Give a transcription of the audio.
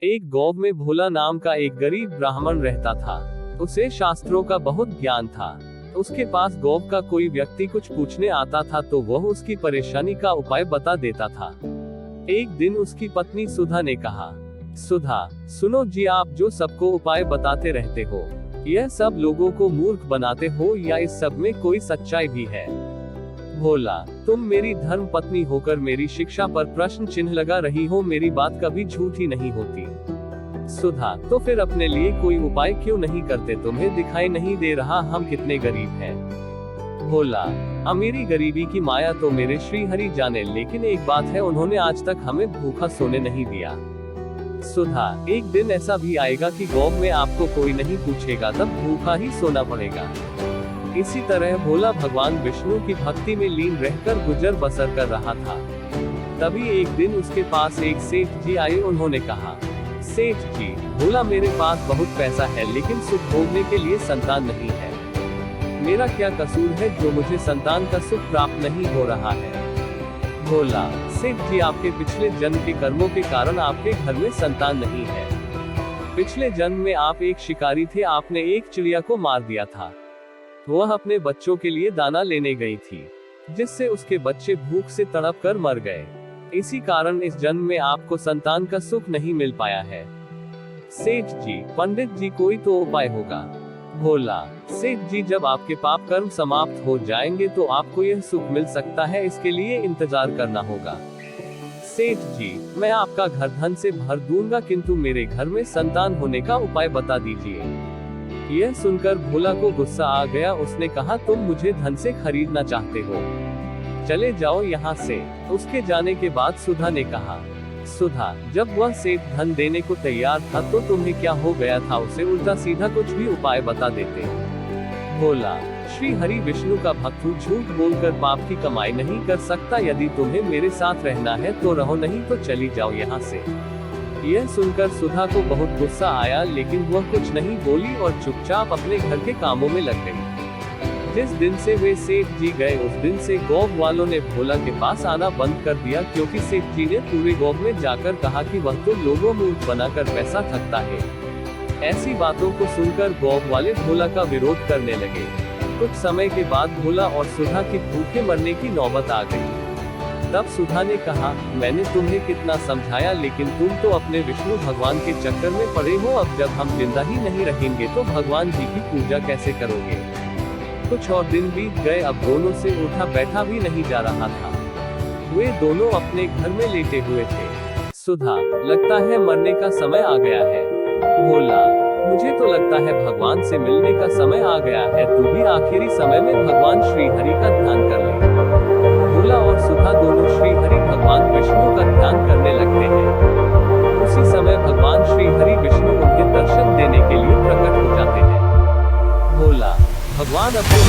एक गांव में भोला नाम का एक गरीब ब्राह्मण रहता था। उसे शास्त्रों का बहुत ज्ञान था। उसके पास गांव का कोई व्यक्ति कुछ पूछने आता था तो वह उसकी परेशानी का उपाय बता देता था। एक दिन उसकी पत्नी सुधा ने कहा, सुधा, सुनो जी, आप जो सबको उपाय बताते रहते हो, यह सब लोगों को मूर्ख बनाते हो या इस सब में कोई सच्चाई भी है? भोला, तुम मेरी धर्म पत्नी होकर मेरी शिक्षा पर प्रश्न चिन्ह लगा रही हो, मेरी बात कभी झूठी नहीं होती। सुधा, तो फिर अपने लिए कोई उपाय क्यों नहीं करते? तुम्हें दिखाई नहीं दे रहा हम कितने गरीब हैं? भोला, अमीरी गरीबी की माया तो मेरे श्री हरि जाने, लेकिन एक बात है, उन्होंने आज तक हमें भूखा सोने नहीं दिया। सुधा, एक दिन ऐसा भी आएगा कि गांव में आपको कोई नहीं पूछेगा, तब भूखा ही सोना पड़ेगा। इसी तरह भोला भगवान विष्णु की भक्ति में लीन रहकर गुजर बसर कर रहा था। तभी एक दिन उसके पास एक सेठ जी आए। उन्होंने कहा, सेठ जी, भोला, मेरे पास बहुत पैसा है लेकिन सुख भोगने के लिए संतान नहीं है। मेरा क्या कसूर है जो मुझे संतान का सुख प्राप्त नहीं हो रहा है? भोला, सेठ जी, आपके पिछले जन्म के कर्मों के कारण आपके घर में संतान नहीं है। पिछले जन्म में आप एक शिकारी थे, आपने एक चिड़िया को मार दिया था। वह अपने बच्चों के लिए दाना लेने गई थी, जिससे उसके बच्चे भूख से तड़प कर मर गए। इसी कारण इस जन्म में आपको संतान का सुख नहीं मिल पाया है। सेठ जी, पंडित जी, कोई तो उपाय होगा। भोला, सेठ जी, जब आपके पाप कर्म समाप्त हो जाएंगे तो आपको यह सुख मिल सकता है, इसके लिए इंतजार करना होगा। सेठ जी, मैं आपका घर धन से भर दूंगा, किंतु मेरे घर में संतान होने का उपाय बता दीजिए। यह सुनकर भोला को गुस्सा आ गया। उसने कहा, तुम मुझे धन से खरीदना चाहते हो, चले जाओ यहाँ से। उसके जाने के बाद सुधा ने कहा, सुधा, जब वह सेठ धन देने को तैयार था तो तुम्हें क्या हो गया था? उसे उल्टा सीधा कुछ भी उपाय बता देते। भोला, श्री हरि विष्णु का भक्त हूँ, झूठ बोलकर पाप की कमाई नहीं कर सकता। यदि तुम्हें मेरे साथ रहना है तो रहो, नहीं तो चली जाओ यहाँ से। यह सुनकर सुधा को बहुत गुस्सा आया, लेकिन वह कुछ नहीं बोली और चुपचाप अपने घर के कामों में लग गई। जिस दिन से वे सेठ जी गए, उस दिन से गांव वालों ने भोला के पास आना बंद कर दिया, क्योंकि सेठ जी ने पूरे गांव में जाकर कहा कि वह तो लोगों मूर्ख बनाकर पैसा ठगता है। ऐसी बातों को सुनकर गांव वाले भोला का विरोध करने लगे। कुछ समय के बाद भोला और सुधा की भूखे मरने की नौबत आ गई। तब सुधा ने कहा, मैंने तुम्हें कितना समझाया, लेकिन तुम तो अपने विष्णु भगवान के चक्कर में पड़े हो। अब जब हम जिंदा ही नहीं रहेंगे तो भगवान जी की पूजा कैसे करोगे? कुछ और दिन बीत गए। अब दोनों से उठा बैठा भी नहीं जा रहा था। वे दोनों अपने घर में लेटे हुए थे। सुधा, लगता है मरने का समय आ गया है। भोला, मुझे तो लगता है भगवान से मिलने का समय आ गया है। तू भी आखिरी समय में भगवान श्री हरि का ध्यान कर ले। भोला और सुधा दोनों श्री हरि भगवान विष्णु का ध्यान करने लगते हैं। उसी समय भगवान श्री हरि विष्णु उन्हें दर्शन देने के लिए प्रकट हो जाते हैं। भोला, भगवान अपने